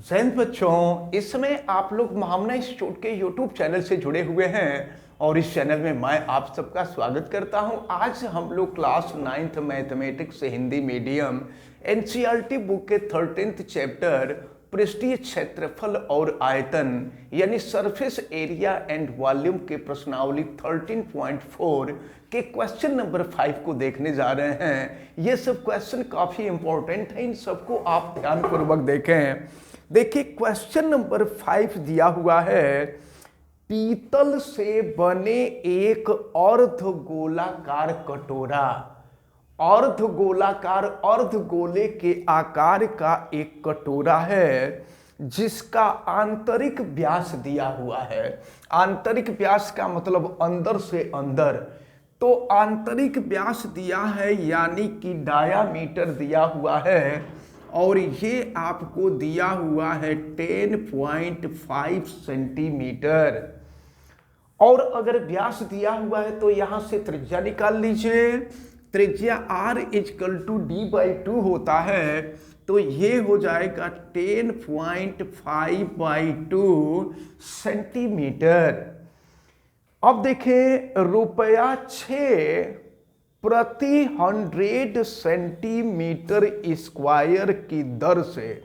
जैन बच्चों, इस समय आप लोग महामना इंस्टीट्यूट के यूट्यूब चैनल से जुड़े हुए हैं और इस चैनल में मैं आप सबका स्वागत करता हूं। आज हम लोग क्लास 9th मैथमेटिक्स से हिंदी मीडियम एनसीईआरटी बुक के 13th चैप्टर पृष्ठीय क्षेत्रफल और आयतन यानी सरफेस एरिया एंड वॉल्यूम के प्रश्नावली 13.4 के क्वेश्चन नंबर 5 को देखने जा रहे हैं। ये सब क्वेश्चन काफी इंपॉर्टेंट है, इन सबको आप ध्यानपूर्वक देखें। देखिए क्वेश्चन नंबर 5 दिया हुआ है, पीतल से बने एक अर्धगोलाकार कटोरा, अर्धगोलाकार अर्धगोले के आकार का एक कटोरा है जिसका आंतरिक व्यास दिया हुआ है। आंतरिक व्यास का मतलब अंदर से अंदर, तो आंतरिक व्यास दिया है यानी कि डायामीटर दिया हुआ है और ये आपको दिया हुआ है 10.5 सेंटीमीटर। और अगर व्यास दिया हुआ है तो यहां से त्रिज्या निकाल लीजिए। त्रिज्या r = d/2 होता है, तो ये हो जाएगा 10.5/2 सेंटीमीटर। अब देखें, ₹6 प्रति 100 सेंटीमीटर स्क्वायर की दर से,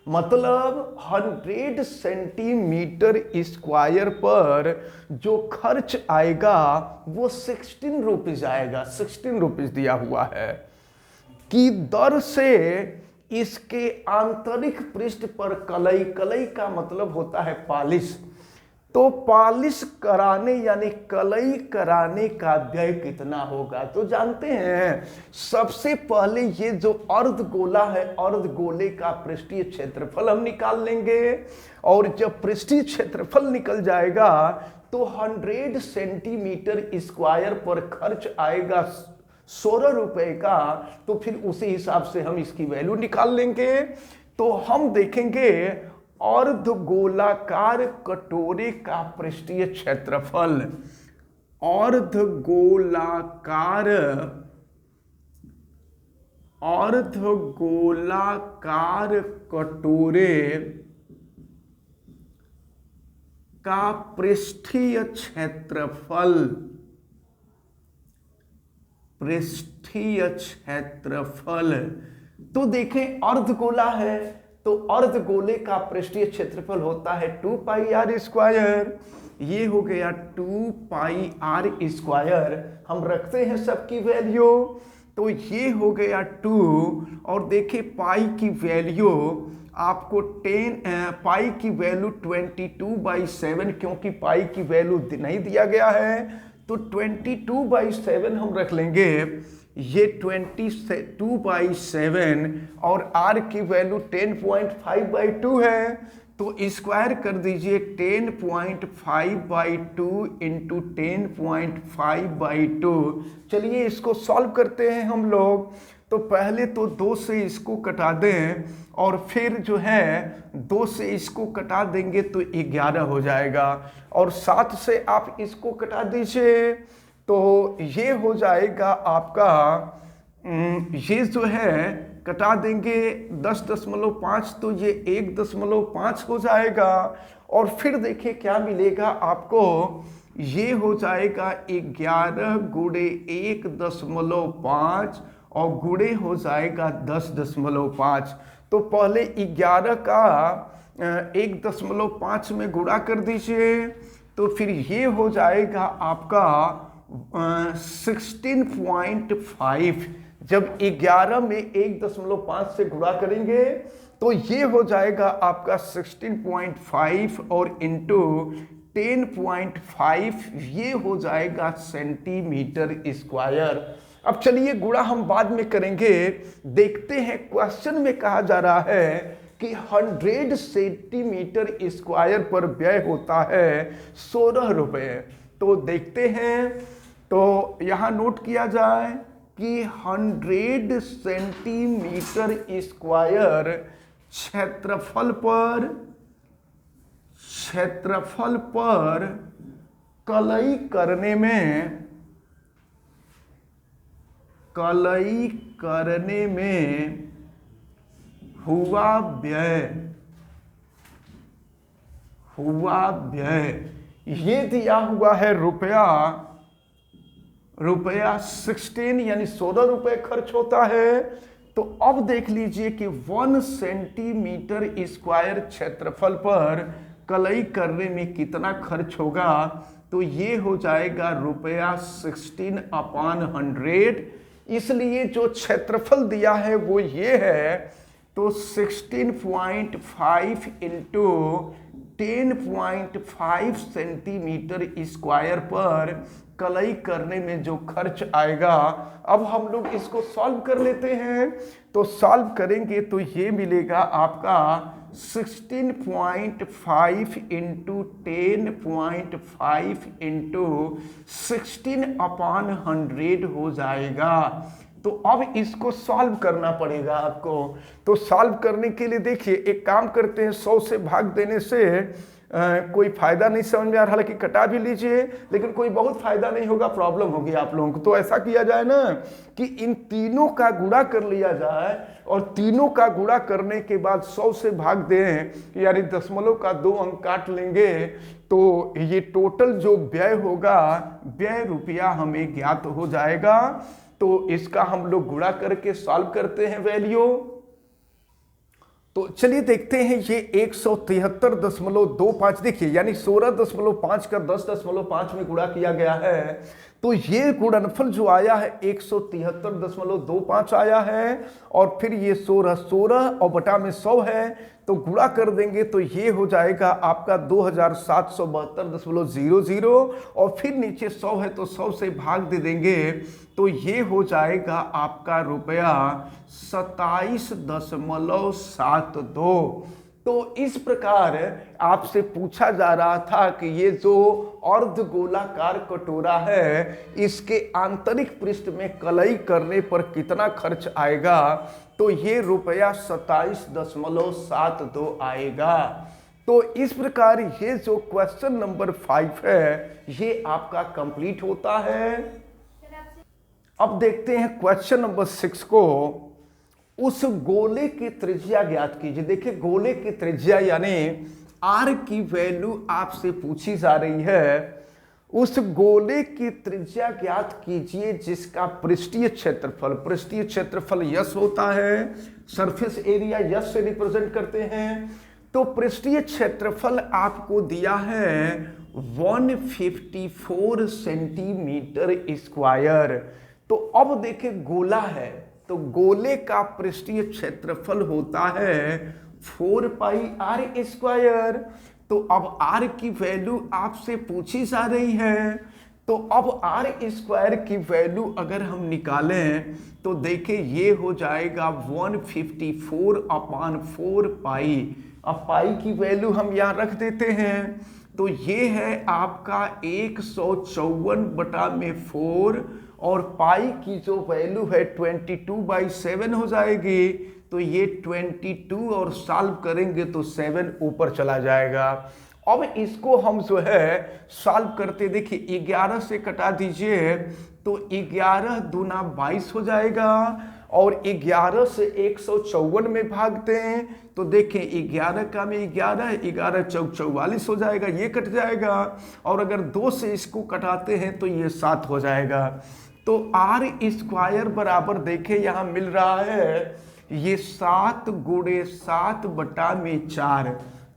मतलब 100 सेंटीमीटर स्क्वायर पर जो खर्च आएगा वो 16 रुपीज आएगा। 16 रुपीज दिया हुआ है की दर से इसके आंतरिक पृष्ठ पर कलई, कलई का मतलब होता है पॉलिश, तो पॉलिश कराने यानी कलई कराने का व्यय कितना होगा तो जानते हैं। सबसे पहले ये जो अर्धगोला है, अर्धगोले का पृष्ठीय क्षेत्रफल हम निकाल लेंगे और जब पृष्ठीय क्षेत्रफल निकल जाएगा तो 100 सेंटीमीटर स्क्वायर पर खर्च आएगा 16 रुपए का, तो फिर उसी हिसाब से हम इसकी वैल्यू निकाल लेंगे। तो हम देखेंगे अर्धगोलाकार कटोरे का पृष्ठीय क्षेत्रफल, अर्धगोलाकार कटोरे का पृष्ठीय क्षेत्रफल, तो देखें अर्धगोला है तो अर्धगोले का पृष्ठीय क्षेत्रफल होता है 2πr²। ये हो गया 2πr²। हम रखते हैं सबकी वैल्यू, तो ये हो गया 2 और देखिए पाई की वैल्यू आपको 10, पाई की वैल्यू 22/7, क्योंकि पाई की वैल्यू नहीं दिया गया है तो 22/7 हम रख लेंगे। ये 22/7 और r की वैल्यू 10.5/2 है, तो स्क्वायर कर दीजिए 10.5/2 इंटू 10.5/2। चलिए इसको सॉल्व करते हैं हम लोग। तो पहले तो 2 से इसको कटा दें और फिर जो है 2 से इसको कटा देंगे तो 11 हो जाएगा और 7 से आप इसको कटा दीजिए तो ये हो जाएगा आपका, ये जो है कटा देंगे 10.5 तो ये 1.5 हो जाएगा और फिर देखिए क्या मिलेगा आपको, ये हो जाएगा 11 गुणे 1.5 और गुणे हो जाएगा 10.5। तो पहले 11 का 1.5 में गुणा कर दीजिए तो फिर ये हो जाएगा आपका 16.5। जब 11 में 1.5 से गुणा करेंगे तो ये हो जाएगा आपका 16.5 और इंटू 10.5, ये हो जाएगा सेंटीमीटर स्क्वायर। अब चलिए गुणा हम बाद में करेंगे। देखते हैं क्वेश्चन में कहा जा रहा है कि 100 सेंटीमीटर स्क्वायर पर व्यय होता है 16 रुपए। तो देखते हैं, तो यहां नोट किया जाए कि 100 सेंटीमीटर स्क्वायर क्षेत्रफल पर कलई करने में हुआ व्यय हुआ व्यय, ये दिया हुआ है रुपया 16 यानी 16 रुपए खर्च होता है। तो अब देख लीजिए कि 1 सेंटीमीटर स्क्वायर क्षेत्रफल पर कलई करने में कितना खर्च होगा। तो ये हो जाएगा रुपया 16/100। इसलिए जो क्षेत्रफल दिया है वो ये है, तो 16.5 इंटू 10.5 सेंटीमीटर स्क्वायर पर कलई करने में जो खर्च आएगा। अब हम लोग इसको सॉल्व कर लेते हैं। तो सॉल्व करेंगे तो ये मिलेगा आपका 16.5 इंटू 10.5 इंटू 16/100 हो जाएगा। तो अब इसको सॉल्व करना पड़ेगा आपको। तो सॉल्व करने के लिए देखिए एक काम करते हैं, 100 से भाग देने से कोई फायदा नहीं समझ में आ रहा, हालांकि कटा भी लीजिए लेकिन कोई बहुत फायदा नहीं होगा, प्रॉब्लम होगी आप लोगों को। तो ऐसा किया जाए ना कि इन तीनों का गुणा कर लिया जाए और तीनों का गुणा करने के बाद 100 से भाग दें, यानी दशमलव का 2 अंक काट लेंगे। तो ये टोटल जो व्यय होगा, व्यय रुपया हमें ज्ञात हो जाएगा। तो इसका हम लोग गुणा करके सॉल्व करते हैं वैल्यू। तो चलिए देखते हैं, ये 173.25 देखिए, यानी 16.5 का 10.5 में गुणा किया गया है। तो ये गुणनफल जो आया है 173.25 आया है, और फिर ये 16 और बटा में 100 है, तो गुणा कर देंगे तो ये हो जाएगा आपका 2772.00, और फिर नीचे 100 है तो 100 से भाग दे देंगे तो ये हो जाएगा आपका रुपया 27.72। तो इस प्रकार आपसे पूछा जा रहा था कि ये जो अर्धगोलाकार कटोरा है, इसके आंतरिक पृष्ठ में कलई करने पर कितना खर्च आएगा। तो ये रुपया 27.72 आएगा। तो इस प्रकार ये जो क्वेश्चन नंबर 5 है ये आपका कंप्लीट होता है। अब देखते हैं क्वेश्चन नंबर 6 को। उस गोले की त्रिज्या ज्ञात कीजिए। देखिए गोले की त्रिज्या यानी आर की वैल्यू आपसे पूछी जा रही है। उस गोले की त्रिज्या ज्ञात कीजिए जिसका पृष्ठीय क्षेत्रफल यस होता है, सरफेस एरिया यस से रिप्रेजेंट करते हैं। तो पृष्ठीय क्षेत्रफल आपको दिया है 154 सेंटीमीटर स्क्वायर। तो अब देखिए गोला है, तो गोले का पृष्ठीय क्षेत्रफल होता है 4πr²। तो अब r की वैल्यू आपसे पूछी जा रही है। तो अब r² की वैल्यू अगर हम निकालें तो देखिए ये हो जाएगा 154/4π। अब पाई की वैल्यू हम यहाँ रख देते हैं, तो ये है आपका 154/4, और पाई की जो वैल्यू है 22/7 हो जाएगी। तो ये 22 और सॉल्व करेंगे तो 7 ऊपर चला जाएगा। अब इसको हम जो है सॉल्व करते, देखिए 11 से कटा दीजिए तो 11 दूना 22 हो जाएगा, और 11 से 154 में भागते हैं तो देखें 11 का में 11 चौक 44 हो जाएगा, ये कट जाएगा। और अगर 2 से इसको कटाते हैं तो ये 7 हो जाएगा। तो r² बराबर देखें यहाँ मिल रहा है ये 7 × 7/4।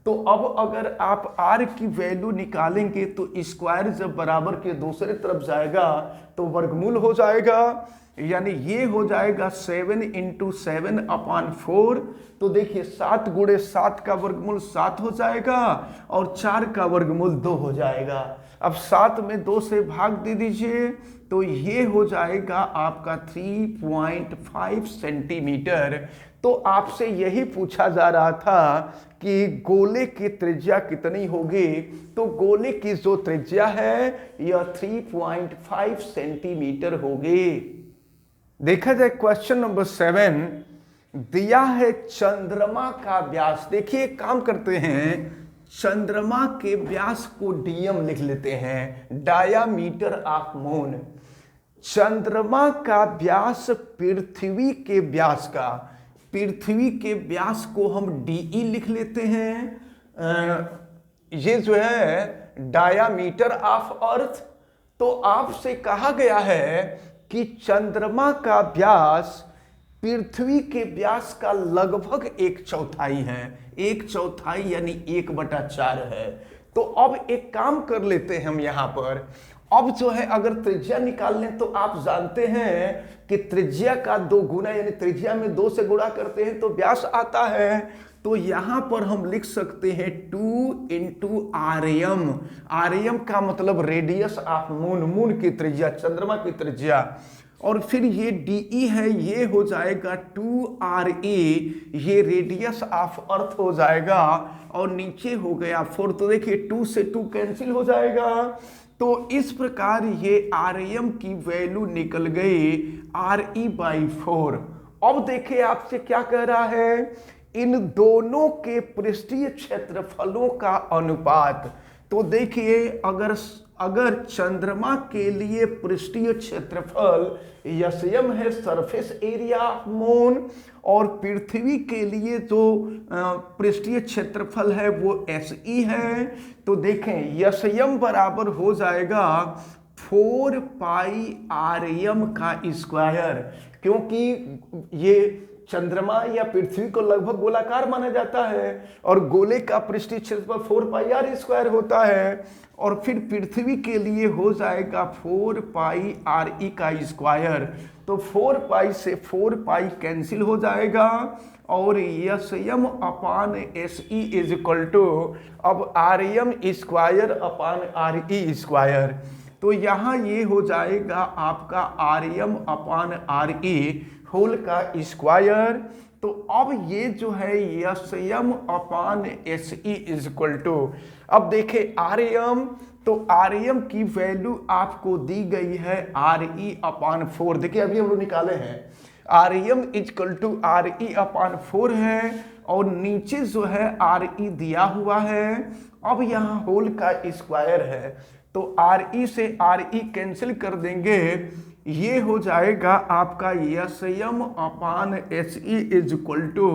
तो अब अगर आप r की वैल्यू निकालेंगे तो स्क्वायर जब बराबर के दूसरे तरफ जाएगा तो वर्गमूल हो जाएगा, यानी ये हो जाएगा 7 × 7/4। तो देखिए 7 × 7 का वर्गमूल 7 हो जाएगा और 4 का वर्गमूल 2 हो जाएगा। अब 7 में 2 से भाग दे दीजिए तो ये हो जाएगा आपका 3.5 सेंटीमीटर। तो आपसे यही पूछा जा रहा था कि गोले की त्रिज्या कितनी होगी। तो गोले की जो त्रिज्या है यह 3.5 सेंटीमीटर होगी। देखा जाए क्वेश्चन नंबर 7, दिया है चंद्रमा का व्यास। देखिए काम करते हैं, चंद्रमा के व्यास को डीएम लिख लेते हैं, डायामीटर ऑफ मून। चंद्रमा का व्यास पृथ्वी के व्यास को हम डीई लिख लेते हैं। ये जो है डायामीटर ऑफ अर्थ। तो आपसे कहा गया है कि चंद्रमा का व्यास पृथ्वी के व्यास का लगभग 1/4 है। 1/4 यानी 1/4 है। तो अब एक काम कर लेते हैं हम यहां पर। अब जो है अगर त्रिज्या निकाल लें तो आप जानते हैं कि त्रिज्या का 2 गुना, यानी त्रिज्या में 2 से गुणा करते हैं तो व्यास आता है। तो यहां पर हम लिख सकते हैं 2 × आरएम। आरएम का मतलब रेडियस ऑफ मून, मून की त्रिज्या, चंद्रमा की त्रिज्या। और फिर ये डी है, ये हो जाएगा 2RA, ये रेडियस ऑफ अर्थ हो जाएगा। और नीचे हो गया 4, तो देखिए 2 से 2 कैंसिल हो जाएगा। तो इस प्रकार ये आरएम की वैल्यू निकल गई RE/4। अब देखिए आपसे क्या कह रहा है, इन दोनों के पृष्ठीय क्षेत्रफलों का अनुपात। तो देखिए अगर चंद्रमा के लिए पृष्ठीय क्षेत्रफल SM है, सरफेस एरिया ऑफ मून, और पृथ्वी के लिए जो पृष्ठीय क्षेत्रफल है वो SE है। तो देखें SM बराबर हो जाएगा 4πRM का स्क्वायर, क्योंकि ये चंद्रमा या पृथ्वी को लगभग गोलाकार माना जाता है और गोले का पृष्ठीय क्षेत्रफल 4πr² होता है। और फिर पृथ्वी के लिए हो जाएगा 4πRE का स्क्वायर। तो 4π से 4π कैंसिल हो जाएगा और SM/SE इज इक्वल टू अब RM² तो यहाँ ये हो जाएगा आपका RM/RE होल का स्क्वायर। तो अब ये जो है SM/SE इज इक्वल टू, अब देखें RM, तो RM की वैल्यू आपको दी गई है RE/4। देखिए अभी हम लोग निकाले हैं RM is equal to RE/4 है और नीचे जो है RE दिया हुआ है। अब यहाँ होल का स्क्वायर है तो RE से RE कैंसिल कर देंगे, ये हो जाएगा आपका SM/SE इज इक्वल टू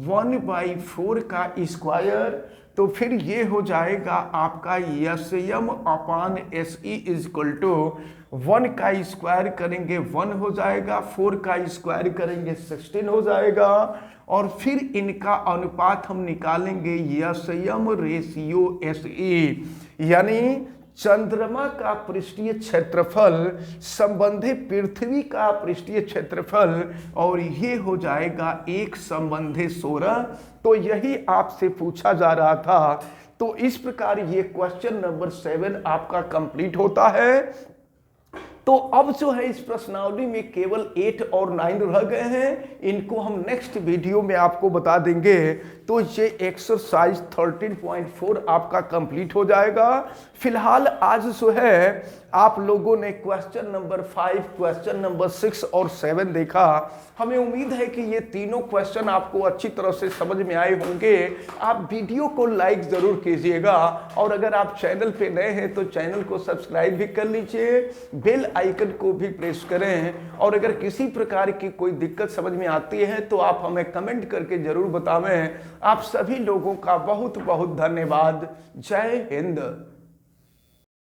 1/4 का स्क्वायर। तो फिर ये हो जाएगा आपका SM/SE इज इक्वल टू 1 का स्क्वायर करेंगे 1 हो जाएगा, 4 का स्क्वायर करेंगे 16 हो जाएगा। और फिर इनका अनुपात हम निकालेंगे SM/SE, यानी चंद्रमा का पृष्ठीय क्षेत्रफल संबंधी पृथ्वी का पृष्ठीय क्षेत्रफल, और ये हो जाएगा 1 संबंधी 16। तो यही आपसे पूछा जा रहा था। तो इस प्रकार ये क्वेश्चन नंबर 7 आपका कंप्लीट होता है। तो अब जो है इस प्रश्नावली में केवल 8 और 9 रह गए हैं, इनको हम नेक्स्ट वीडियो में आपको बता देंगे। तो ये एक्सरसाइज 13.4 आपका कंप्लीट हो जाएगा। फिलहाल आज जो है आप लोगों ने क्वेश्चन नंबर 5, क्वेश्चन नंबर 6 और 7 देखा। हमें उम्मीद है कि ये तीनों क्वेश्चन आपको अच्छी तरह से समझ में आए होंगे। आप वीडियो को लाइक जरूर कीजिएगा और अगर आप चैनल पे नए हैं तो चैनल को सब्सक्राइब भी कर लीजिए, बेल आइकन को भी प्रेस करें। और अगर किसी प्रकार की कोई दिक्कत समझ में आती है तो आप हमें कमेंट करके जरूर बतावें। आप सभी लोगों का बहुत बहुत धन्यवाद। जय हिंद।